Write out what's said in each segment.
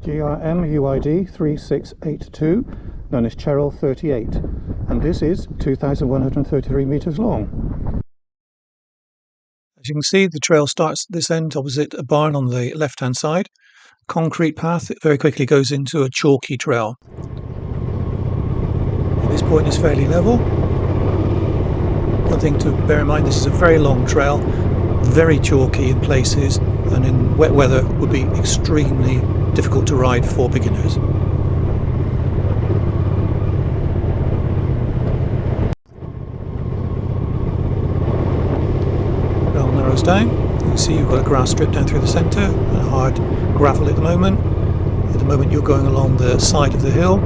GRMUID 3682, known as Cherhill 38, and this is 2,133 metres long. As you can see, the trail starts at this end opposite a barn on the left hand side. Concrete path, it very quickly goes into a chalky trail. At this point it's fairly level. One thing to bear in mind, this is a very long trail, very chalky in places, and in wet weather would be extremely difficult to ride for beginners. Trail narrows down. You can see you've got a grass strip down through the centre and hard gravel at the moment. At the moment you're going along the side of the hill.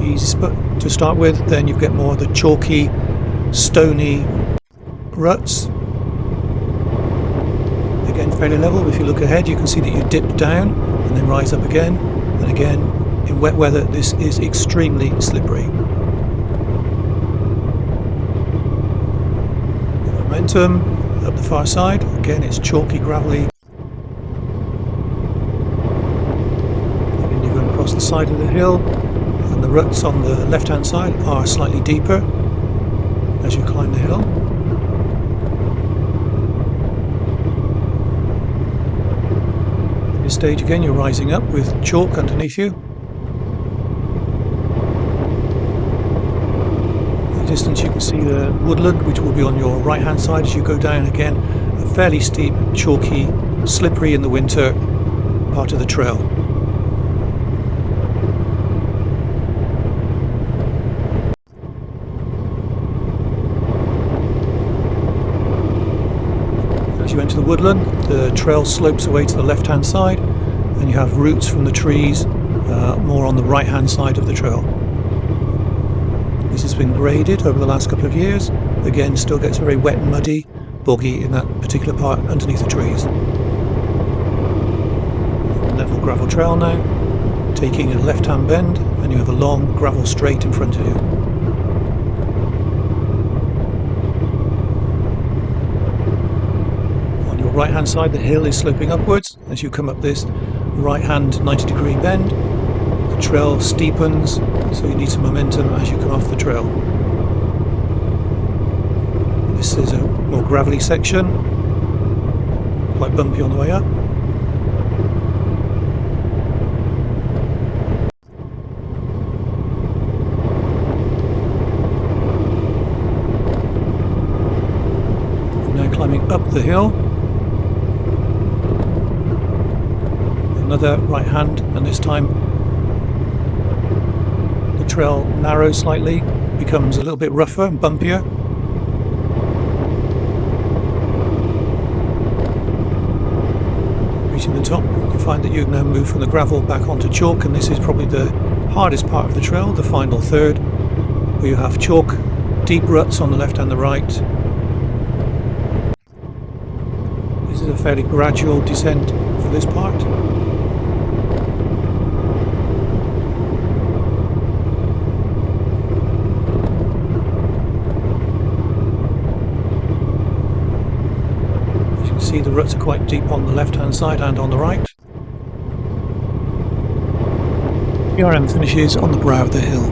Easy spot to start with, then you get more of the chalky, stony ruts. Again, fairly level. If you look ahead, you can see that you dip down and then rise up again. And again, in wet weather, this is extremely slippery. Momentum up the far side. Again, it's chalky, gravelly. Again, you're going across the side of the hill, and the ruts on the left-hand side are slightly deeper as you climb the hill. This stage again, you're rising up with chalk underneath you. In the distance you can see the woodland, which will be on your right hand side as you go down. Again, a fairly steep, chalky, slippery in the winter part of the trail. As you enter the woodland, the trail slopes away to the left hand side, and you have roots from the trees more on the right hand side of the trail. This has been graded over the last couple of years. Again, still gets very wet and muddy, boggy in that particular part underneath the trees. Level gravel trail now, taking a left hand bend, and you have a long gravel straight in front of you. Right hand side, the hill is sloping upwards. As you come up this right hand 90-degree bend, the trail steepens, so you need some momentum as you come off the trail. This is a more gravelly section, quite bumpy on the way up. Now climbing up the hill. Another right hand, and this time the trail narrows slightly, becomes a little bit rougher and bumpier. Reaching the top, you find that you now move from the gravel back onto chalk, and this is probably the hardest part of the trail, the final third, where you have chalk, deep ruts on the left and the right. This is a fairly gradual descent for this part. See, the ruts are quite deep on the left hand side and on the right. GRM finishes on the brow of the hill.